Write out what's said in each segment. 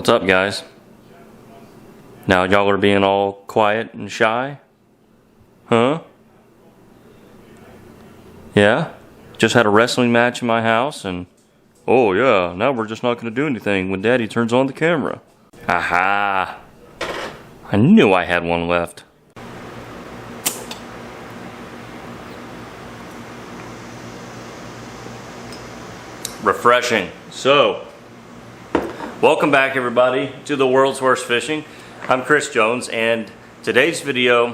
What's up, guys? Now y'all are being all quiet and shy? Huh? Yeah? Just had a wrestling match in my house and... Oh yeah, now we're just not going to do anything when Daddy turns on the camera. Aha! I knew I had one left. Refreshing. So, welcome back everybody to the World's Worst Fishing. I'm Chris Jones, and today's video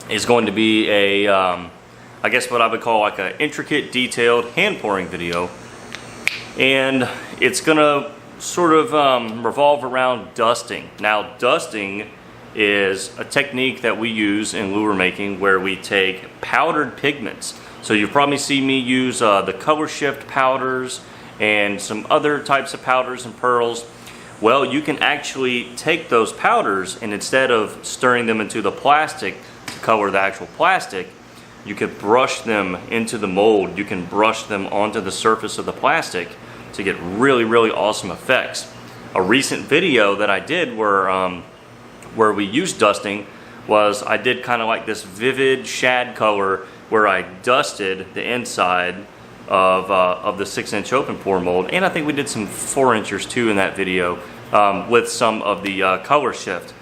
is going to be a, I guess what I would call like an intricate, detailed hand pouring video. And it's gonna sort of revolve around dusting. Now, dusting is a technique that we use in lure making where we take powdered pigments. So you've probably seen me use the color shift powders and some other types of powders and pearls. Well, you can actually take those powders and instead of stirring them into the plastic to color the actual plastic, you can brush them into the mold. You can brush them onto the surface of the plastic to get really, really awesome effects. A recent video that I did where we used dusting was I did kind of like this vivid shad color where I dusted the inside of the 6-inch open pour mold, and I think we did some 4-inchers too in that video with some of the color shift.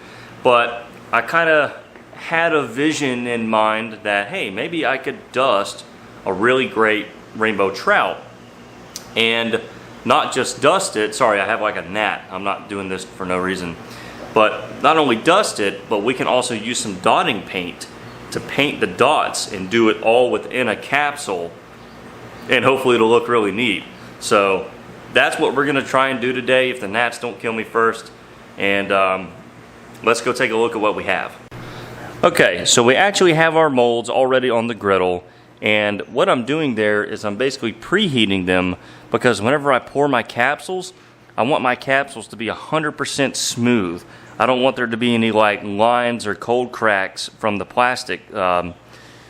But I kind of had a vision in mind that, hey, maybe I could dust a really great rainbow trout and not just dust it. Sorry, I have like a gnat. I'm not doing this for no reason. But not only dust it, but we can also use some dotting paint to paint the dots and do it all within a capsule, and hopefully it'll look really neat. So that's what we're gonna try and do today if the gnats don't kill me first. And let's go take a look at what we have. Okay, so we actually have our molds already on the griddle, and what I'm doing there is I'm basically preheating them because whenever I pour my capsules, I want my capsules to be 100% smooth. I don't want there to be any like lines or cold cracks from the plastic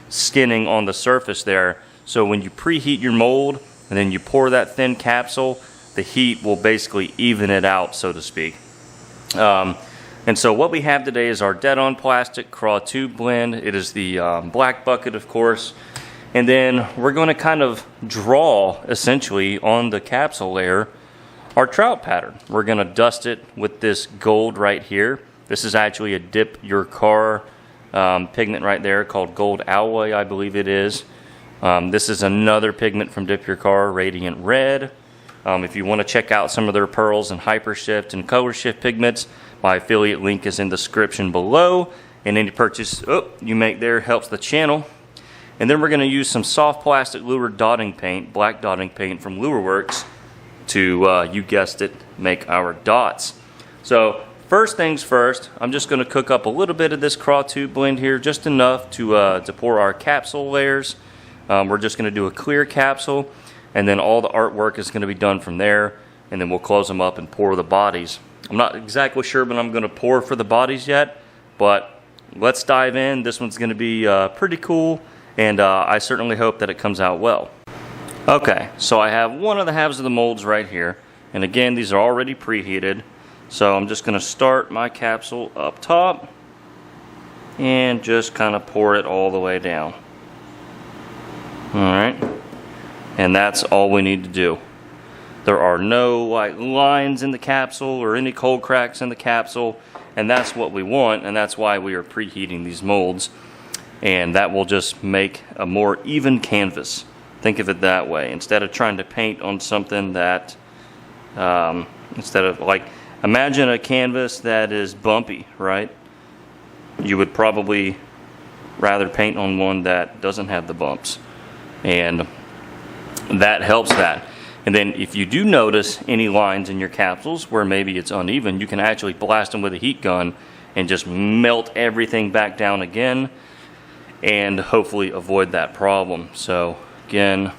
skinning on the surface there. So when you preheat your mold and then you pour that thin capsule, the heat will basically even it out, so to speak. And so what we have today is our dead-on plastic craw tube blend. It is the black bucket, of course. And then we're going to kind of draw, essentially, on the capsule layer, our trout pattern. We're going to dust it with this gold right here. This is actually a Dip Your Car pigment right there called Gold Alloy, I believe it is. This is another pigment from Dip Your Car, Radiant Red. If you want to check out some of their pearls and hyper shift and color shift pigments, my affiliate link is in the description below, and any purchase you make there helps the channel. And then we're going to use some soft plastic lure dotting paint, black dotting paint from Lure Works, to, you guessed it, make our dots. So first things first, I'm just going to cook up a little bit of this craw tube blend here, just enough to pour our capsule layers. We're just going to do a clear capsule, and then all the artwork is going to be done from there, and then we'll close them up and pour the bodies. I'm not exactly sure when I'm going to pour for the bodies yet, but let's dive in. This one's going to be pretty cool, and I certainly hope that it comes out well. Okay, so I have one of the halves of the molds right here, and again, these are already preheated. So I'm just going to start my capsule up top and just kind of pour it all the way down. Alright, and that's all we need to do. There are no like lines in the capsule or any cold cracks in the capsule, and that's what we want, and that's why we are preheating these molds, and that will just make a more even canvas. Think of it that way. Instead of trying to paint on something that, instead of like, imagine a canvas that is bumpy, right? You would probably rather paint on one that doesn't have the bumps, and that helps that. And then if you do notice any lines in your capsules where maybe it's uneven, you can actually blast them with a heat gun and just melt everything back down again and hopefully avoid that problem. So again,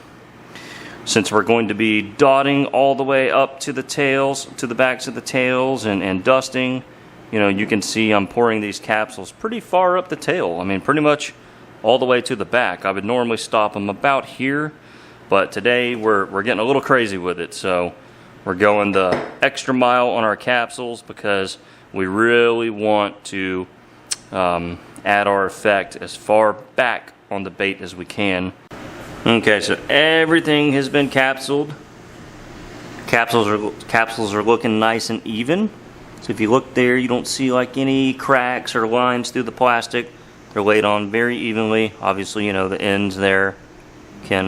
since we're going to be dotting all the way up to the tails, to the backs of the tails, and dusting, you know, you can see I'm pouring these capsules pretty far up the tail. I mean, pretty much all the way to the back. I would normally stop them about here, but today we're getting a little crazy with it. So We're going the extra mile on our capsules because we really want to add our effect as far back on the bait as we can. Okay, so everything has been capsuled. Capsules are looking nice and even. So if you look there, you don't see like any cracks or lines through the plastic. They're laid on very evenly. Obviously, you know, the ends there can,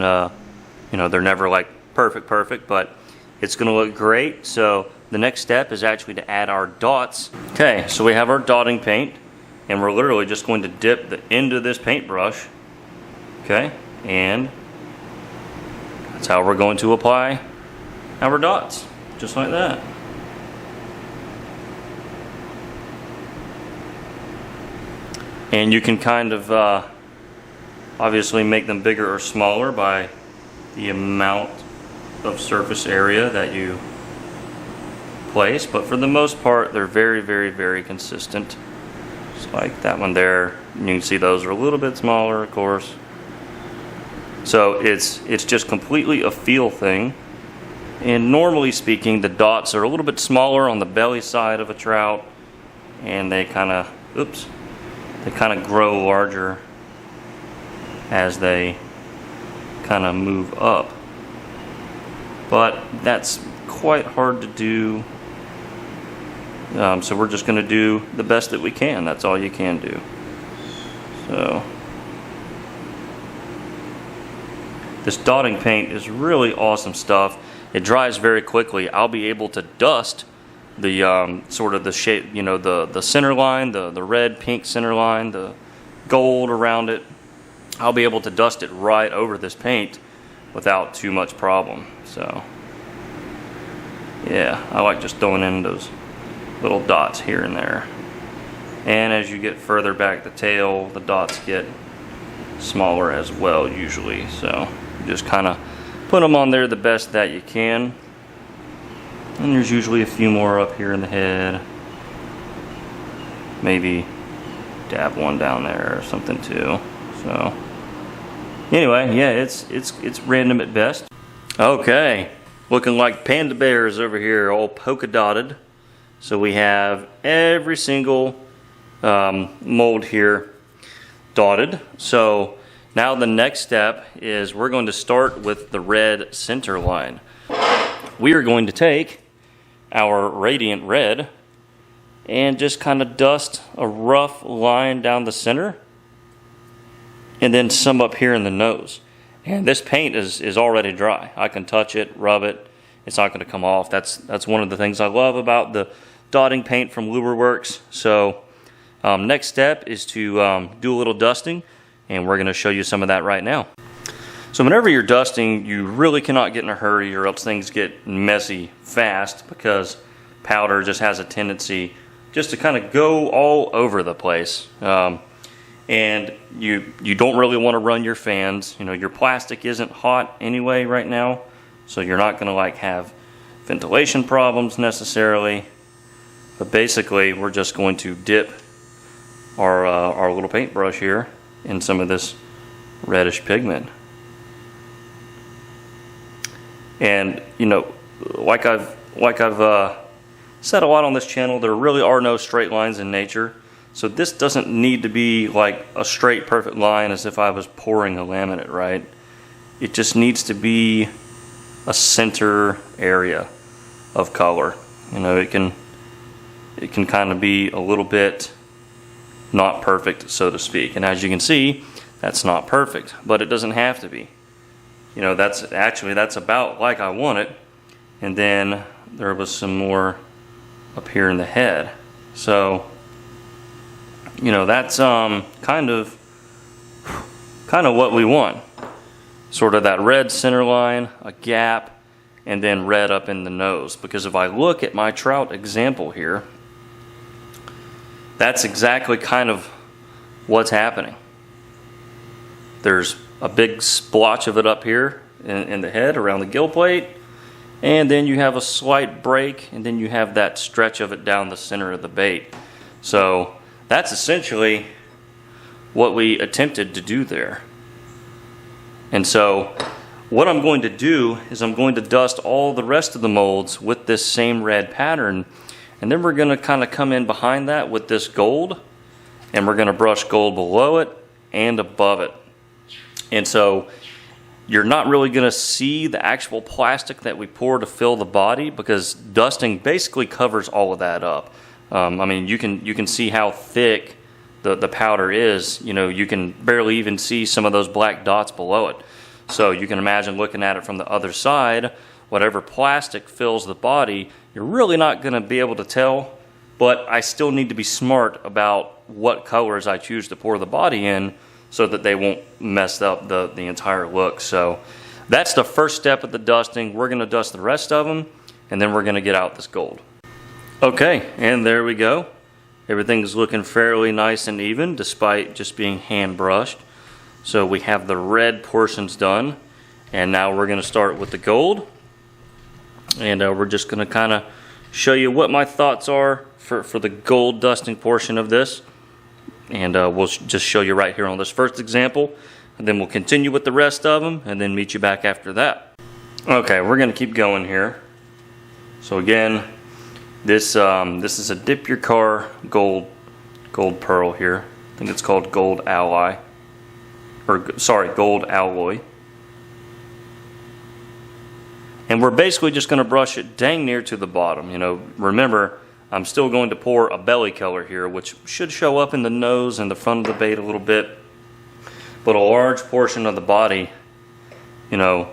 you know, they're never like perfect, but it's gonna look great. So the next step is actually to add our dots. Okay, so we have our dotting paint, and we're literally just going to dip the end of this paintbrush, okay, and that's how we're going to apply our dots, just like that. And you can kind of obviously make them bigger or smaller by the amount of surface area that you place, but for the most part they're very consistent. Just like that one there, you can see those are a little bit smaller, of course. So it's just completely a feel thing. And normally speaking, the dots are a little bit smaller on the belly side of a trout, and they kind of grow larger as they kind of move up. But that's quite hard to do. So we're just going to do the best that we can. That's all you can do. So this dotting paint is really awesome stuff. It dries very quickly. I'll be able to dust the sort of the shape, you know, the center line, the red pink center line, the gold around it. I'll be able to dust it right over this paint without too much problem. So yeah, I like just throwing in those little dots here and there. And as you get further back the tail, the dots get smaller as well usually. So you just kind of put them on there the best that you can. And there's usually a few more up here in the head. Maybe dab one down there or something too. So anyway, yeah, it's random at best. Okay, looking like panda bears over here, all polka dotted. So we have every single mold here dotted. So now the next step is we're going to start with the red center line. We are going to take our radiant red and just kind of dust a rough line down the center, and then some up here in the nose. And this paint is already dry. I can touch it, rub it, it's not going to come off. That's one of the things I love about the dotting paint from Lure Works. So next step is to do a little dusting, and we're going to show you some of that right now. So whenever you're dusting, you really cannot get in a hurry, or else things get messy fast, because powder just has a tendency just to kind of go all over the place. And you don't really want to run your fans. You know, your plastic isn't hot anyway right now, so you're not going to like have ventilation problems necessarily. But basically, we're just going to dip our little paintbrush here in some of this reddish pigment. And you know, like I've said a lot on this channel, there really are no straight lines in nature. So this doesn't need to be like a straight perfect line as if I was pouring a laminate, right? It just needs to be a center area of color. You know, it can kind of be a little bit not perfect, so to speak. And as you can see, that's not perfect, but it doesn't have to be. You know, that's about like I want it. And then there was some more up here in the head. So, you know, that's kind of what we want. Sort of that red center line, a gap, and then red up in the nose. Because if I look at my trout example here, that's exactly kind of what's happening. There's a big splotch of it up here in the head around the gill plate, and then you have a slight break, and then you have that stretch of it down the center of the bait. So that's essentially what we attempted to do there. And so what I'm going to do is I'm going to dust all the rest of the molds with this same red pattern, and then we're going to kind of come in behind that with this gold, and we're going to brush gold below it and above it. And so you're not really going to see the actual plastic that we pour to fill the body, because dusting basically covers all of that up. I mean, you can see how thick the powder is. You know, you can barely even see some of those black dots below it. So you can imagine looking at it from the other side, whatever plastic fills the body, you're really not going to be able to tell, but I still need to be smart about what colors I choose to pour the body in so that they won't mess up the entire look. So that's the first step of the dusting. We're going to dust the rest of them, and then we're going to get out this gold. Okay, and there we go. Everything's looking fairly nice and even despite just being hand brushed. So we have the red portions done, and now we're going to start with the gold. And we're just going to kind of show you what my thoughts are for the gold dusting portion of this. And we'll just show you right here on this first example. And then we'll continue with the rest of them and then meet you back after that. Okay, we're going to keep going here. So again, this is a Dip Your Car gold pearl here. I think it's called Gold Alloy. Or sorry, Gold Alloy. And we're basically just going to brush it dang near to the bottom. You know, remember, I'm still going to pour a belly color here, which should show up in the nose and the front of the bait a little bit. But a large portion of the body, you know,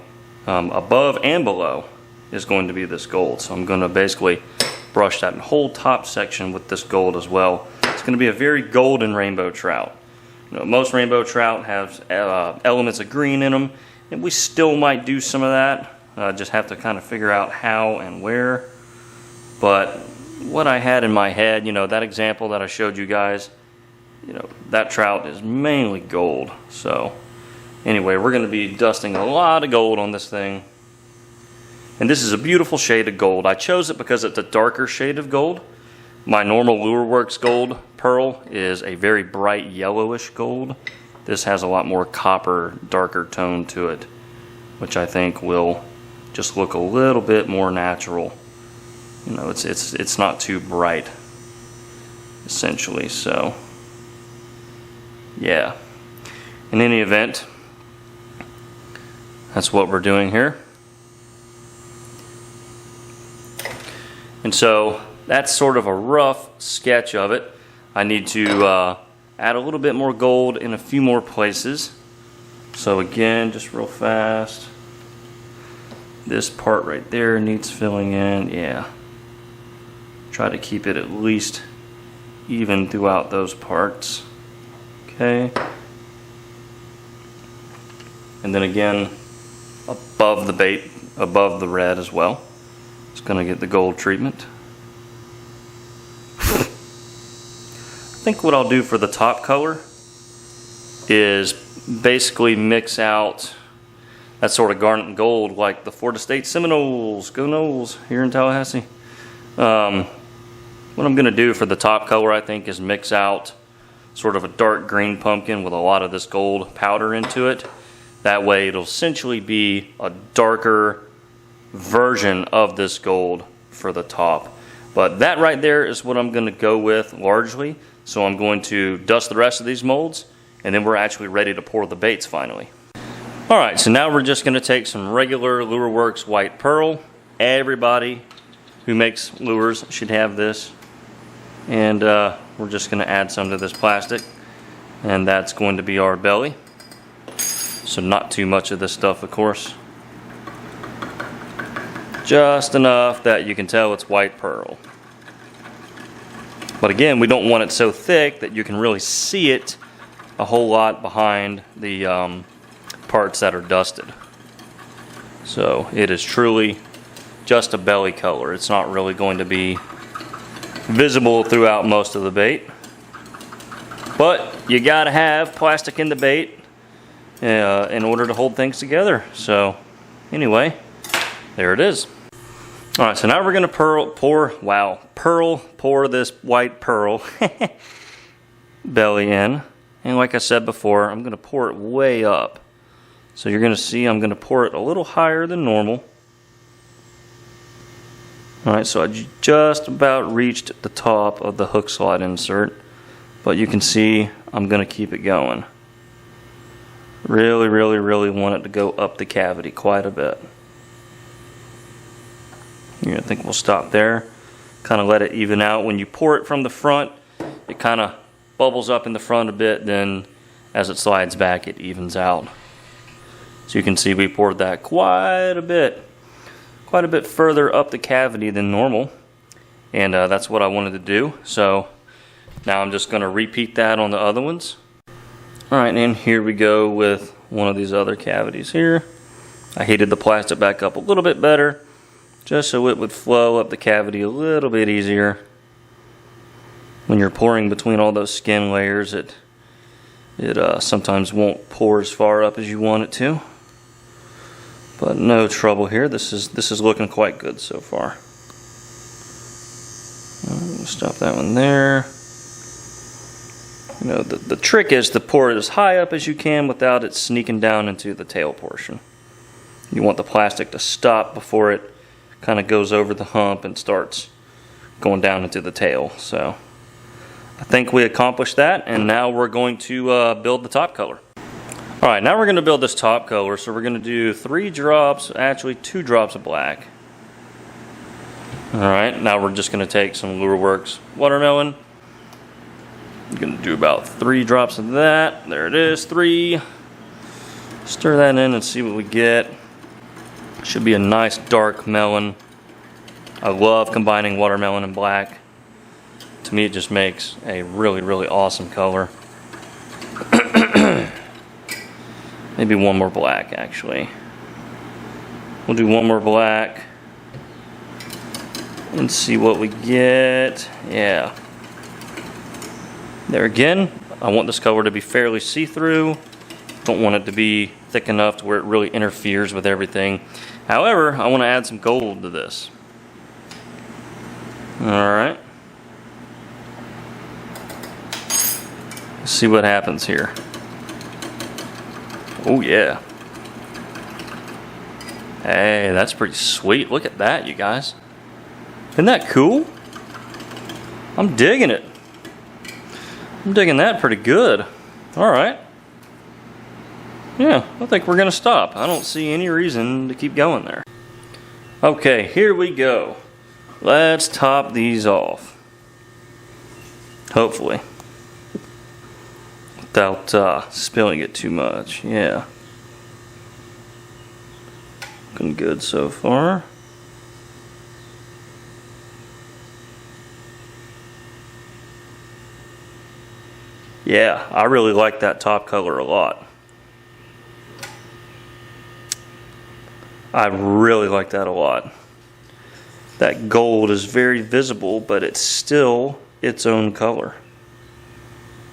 above and below is going to be this gold. So I'm going to basically brush that whole top section with this gold as well. It's going to be a very golden rainbow trout. You know, most rainbow trout have elements of green in them, and we still might do some of that. Just have to kind of figure out how and where. But what I had in my head, you know, that example that I showed you guys, you know, that trout is mainly gold. So anyway, we're going to be dusting a lot of gold on this thing. And this is a beautiful shade of gold. I chose it because it's a darker shade of gold. My normal Lure Works gold pearl is a very bright yellowish gold. This has a lot more copper, darker tone to it, which I think will just look a little bit more natural. You know, it's not too bright, essentially. So yeah, in any event, that's what we're doing here. And so that's sort of a rough sketch of it. I need to add a little bit more gold in a few more places. So again, just real fast, this part right there needs filling in. Yeah, try to keep it at least even throughout those parts. Okay, and then again above the bait, above the red as well, it's going to get the gold treatment. I think what I'll do for the top color is basically mix out that sort of garnet and gold like the Florida State Seminoles, go Noles, here in Tallahassee. What I'm going to do for the top color, I think, is mix out sort of a dark green pumpkin with a lot of this gold powder into it. That way it'll essentially be a darker version of this gold for the top. But that right there is what I'm going to go with largely. So I'm going to dust the rest of these molds, and then we're actually ready to pour the baits finally. Alright, so now we're just going to take some regular Lure Works white pearl. Everybody who makes lures should have this. And we're just going to add some to this plastic, and that's going to be our belly. So not too much of this stuff, of course. Just enough that you can tell it's white pearl. But again, we don't want it so thick that you can really see it a whole lot behind the parts that are dusted. So it is truly just a belly color. It's not really going to be visible throughout most of the bait. But you gotta have plastic in the bait in order to hold things together. So anyway, there it is. Alright, so now we're going to pour this white pearl belly in. And like I said before, I'm going to pour it way up So you're going to see I'm going to pour it a little higher than normal. Alright, so I just about reached the top of the hook slot insert, but you can see I'm going to keep it going. Really, really, really want it to go up the cavity quite a bit. I think we'll stop there. Kind of let it even out. When you pour it from the front, it kind of bubbles up in the front a bit, then as it slides back it evens out. So you can see we poured that quite a bit further up the cavity than normal, and that's what I wanted to do. So now I'm just going to repeat that on the other ones. Alright, and here we go with one of these other cavities here. I heated the plastic back up a little bit better, just so it would flow up the cavity a little bit easier. When you're pouring between all those skin layers, it sometimes won't pour as far up as you want it to. But no trouble here. This is looking quite good so far. We'll stop that one there. You know, the trick is to pour it as high up as you can without it sneaking down into the tail portion. You want the plastic to stop before it kind of goes over the hump and starts going down into the tail. So I think we accomplished that, and now we're going to build the top color. Alright, now we're going to build this top color. So we're going to do 3 drops, actually 2 drops of black. Alright, now we're just going to take some Lureworks watermelon. I'm going to do about 3 drops of that. There it is, 3. Stir that in and see what we get. Should be a nice dark melon. I love combining watermelon and black. To me, it just makes a really, really awesome color. Maybe one more black, actually. We'll do one more black and see what we get. Yeah. There again, I want this color to be fairly see-through. Don't want it to be thick enough to where it really interferes with everything. However, I want to add some gold to this. Alright. Let's see what happens here. Oh yeah. Hey, that's pretty sweet. Look at that, you guys. Isn't that cool? I'm digging it. I'm digging that pretty good. Alright. Yeah, I think we're going to stop. I don't see any reason to keep going there. Okay, here we go. Let's top these off. Hopefully. Without spilling it too much. Yeah. Looking good so far. Yeah, I really like that top color a lot. I really like that a lot. That gold is very visible, but it's still its own color.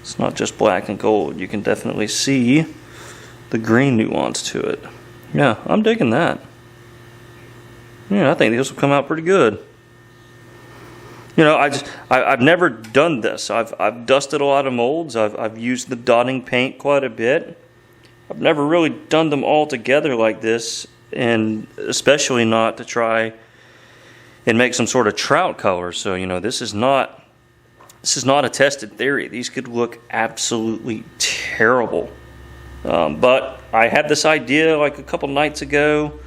It's not just black and gold. You can definitely see the green nuance to it. Yeah, I'm digging that. Yeah, I think this will come out pretty good. You know, I've never done this. I've dusted a lot of molds. I've used the dotting paint quite a bit. I've never really done them all together like this, and especially not to try and make some sort of trout color. So, you know, this is not a tested theory. These could look absolutely terrible. But I had this idea like a couple nights ago,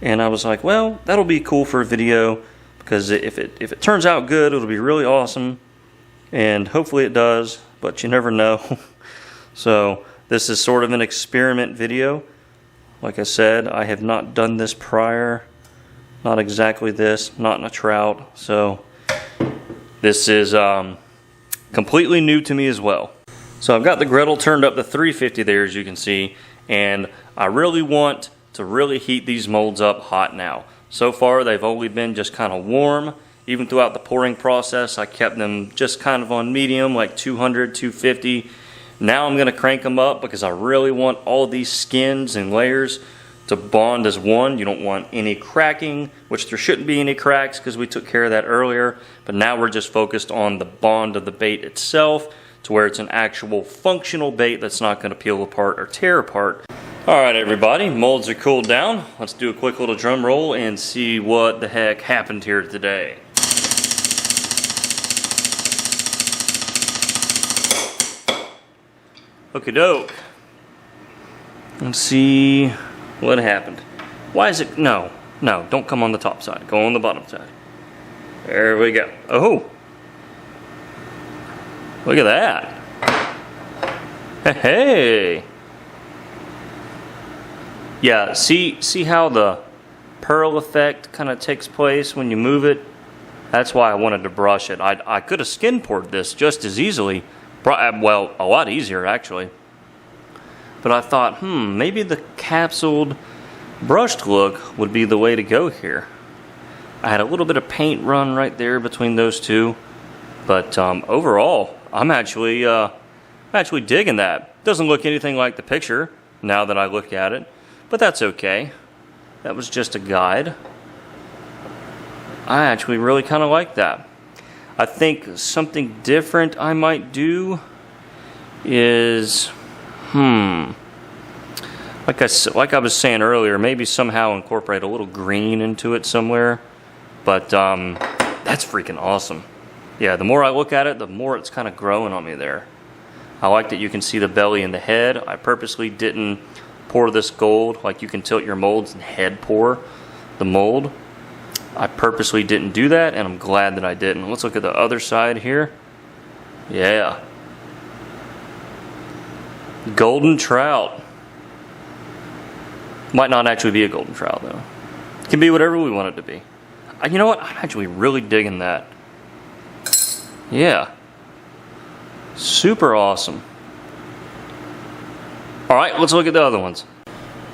and I was like, well, that'll be cool for a video, because if it turns out good, it'll be really awesome, and hopefully it does, but you never know. So this is sort of an experiment video. Like I said, I have not done this prior. Not exactly this, not in a trout. So this is completely new to me as well. So I've got the griddle turned up to 350 there, as you can see, and I really want to really heat these molds up hot now. So far they've only been just kind of warm. Even throughout the pouring process, I kept them just kind of on medium, like 200, 250. Now I'm going to crank them up because I really want all these skins and layers to bond as one. You don't want any cracking, which there shouldn't be any cracks because we took care of that earlier. But now we're just focused on the bond of the bait itself, to where it's an actual functional bait that's not going to peel apart or tear apart. Alright everybody, molds are cooled down. Let's do a quick little drum roll and see what the heck happened here today. Okie doke. Let's see what happened. Why is it, no, don't come on the top side, go on the bottom side. There we go. Oh, look at that. Hey. Yeah, see how the pearl effect kind of takes place when you move it? That's why I wanted to brush it. I could have skin poured this just as easily. Well, a lot easier actually. But I thought, maybe the capsuled brushed look would be the way to go here. I had a little bit of paint run right there between those two. But overall, I'm actually digging that. Doesn't look anything like the picture now that I look at it. But that's okay. That was just a guide. I actually really kind of like that. I think something different I might do is, like I was saying earlier, maybe somehow incorporate a little green into it somewhere. But that's freaking awesome. Yeah, the more I look at it, the more it's kind of growing on me there. I like that you can see the belly and the head. I purposely didn't pour this gold like you can tilt your molds and head pour the mold. I purposely didn't do that, and I'm glad that I didn't. Let's look at the other side here. Yeah. Golden trout. Might not actually be a golden trout though. It can be whatever we want it to be. You know what? I'm actually really digging that. Yeah. Super awesome. Alright, let's look at the other ones.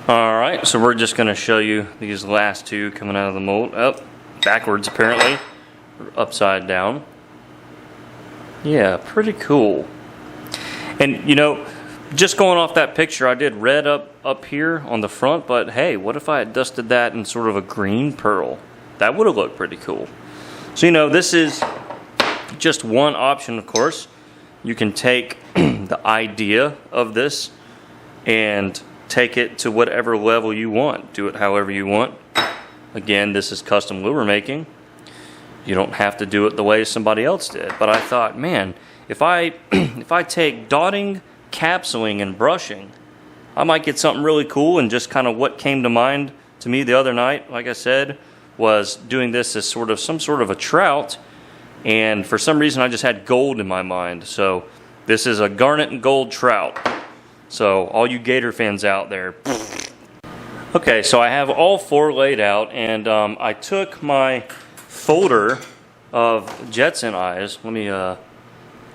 Alright, so we're just going to show you these last two coming out of the mold. Oh, backwards apparently. Upside down. Yeah, pretty cool. And you know, just going off that picture, I did red up here on the front, but hey, what if I had dusted that in sort of a green pearl? That would have looked pretty cool. So you know, this is just one option, of course. You can take the idea of this and take it to whatever level you want. Do it however you want. Again, this is custom lure making. You don't have to do it the way somebody else did. But I thought, man, if I take dotting, capsuling, and brushing, I might get something really cool. And just kind of what came to mind to me the other night, like I said, was doing this as some sort of a trout. And for some reason, I just had gold in my mind. So this is a garnet and gold trout. So all you gator fans out there. Okay, so I have all four laid out, and I took my folder of Jetson eyes. Let me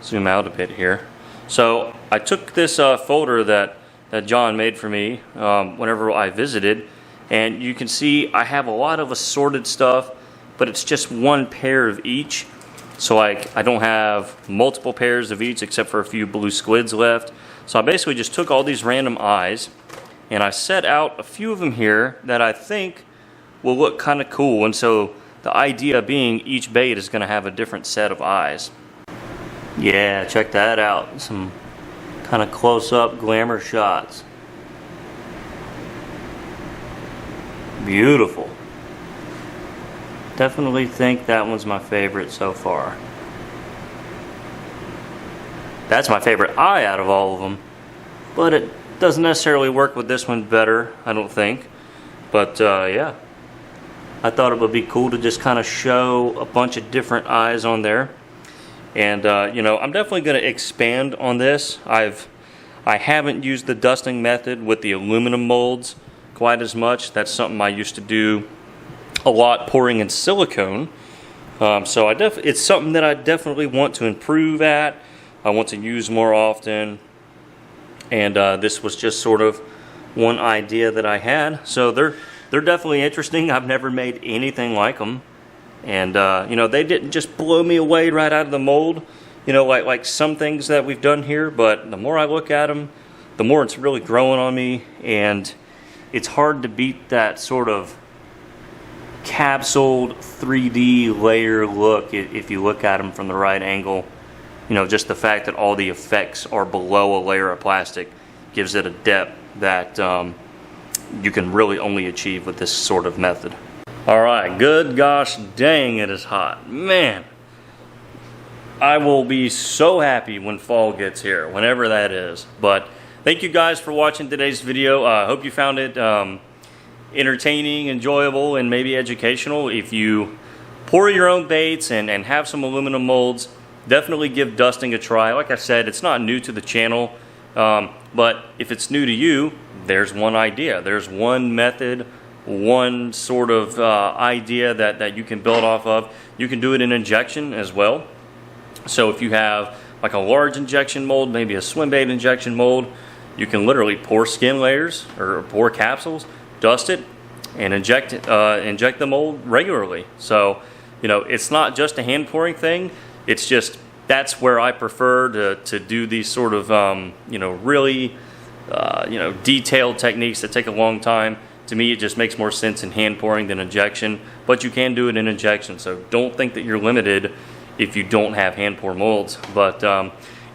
zoom out a bit here. So I took this folder that John made for me whenever I visited, and you can see I have a lot of assorted stuff, but it's just one pair of each. So I don't have multiple pairs of each except for a few blue squids left. So I basically just took all these random eyes and I set out a few of them here that I think will look kind of cool. And so the idea being each bait is going to have a different set of eyes. Yeah, check that out. Some kind of close-up glamour shots. Beautiful. Definitely think that one's my favorite so far. That's my favorite eye out of all of them, but it doesn't necessarily work with this one better, I don't think. But yeah, I thought it would be cool to just kind of show a bunch of different eyes on there. And you know, I'm definitely going to expand on this. I haven't used the dusting method with the aluminum molds quite as much. That's something I used to do a lot, pouring in silicone. So it's something that I definitely want to improve at. I want to use more often, and this was just sort of one idea that I had. So they're definitely interesting. I've never made anything like them, and you know, they didn't just blow me away right out of the mold, you know, like some things that we've done here. But the more I look at them, the more it's really growing on me, and it's hard to beat that sort of capsuled 3D layer look if you look at them from the right angle. You know, just the fact that all the effects are below a layer of plastic gives it a depth that you can really only achieve with this sort of method. All right, good gosh dang, it is hot. Man, I will be so happy when fall gets here, whenever that is. But thank you guys for watching today's video. I hope you found it entertaining, enjoyable, and maybe educational. If you pour your own baits and have some aluminum molds, definitely give dusting a try. Like I said, it's not new to the channel, but if it's new to you, there's one idea. There's one method, one sort of idea that you can build off of. You can do it in injection as well. So if you have like a large injection mold, maybe a swim bait injection mold, you can literally pour skin layers or pour capsules, dust it, and inject the mold regularly. So, you know, it's not just a hand pouring thing. It's just that's where I prefer to do these sort of you know, really you know, detailed techniques that take a long time. To me, it just makes more sense in hand pouring than injection, but you can do it in injection. So don't think that you're limited if you don't have hand pour molds. But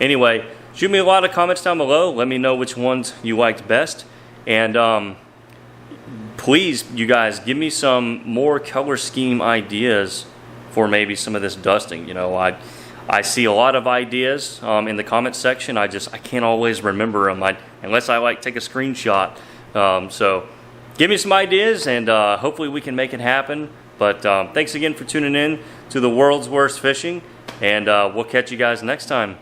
anyway, shoot me a lot of comments down below. Let me know which ones you liked best, and please, you guys, give me some more color scheme ideas for maybe some of this dusting. You know, I see a lot of ideas in the comment section. I can't always remember them unless I like take a screenshot. So give me some ideas, and hopefully we can make it happen. But thanks again for tuning in to the World's Worst Fishing, and we'll catch you guys next time.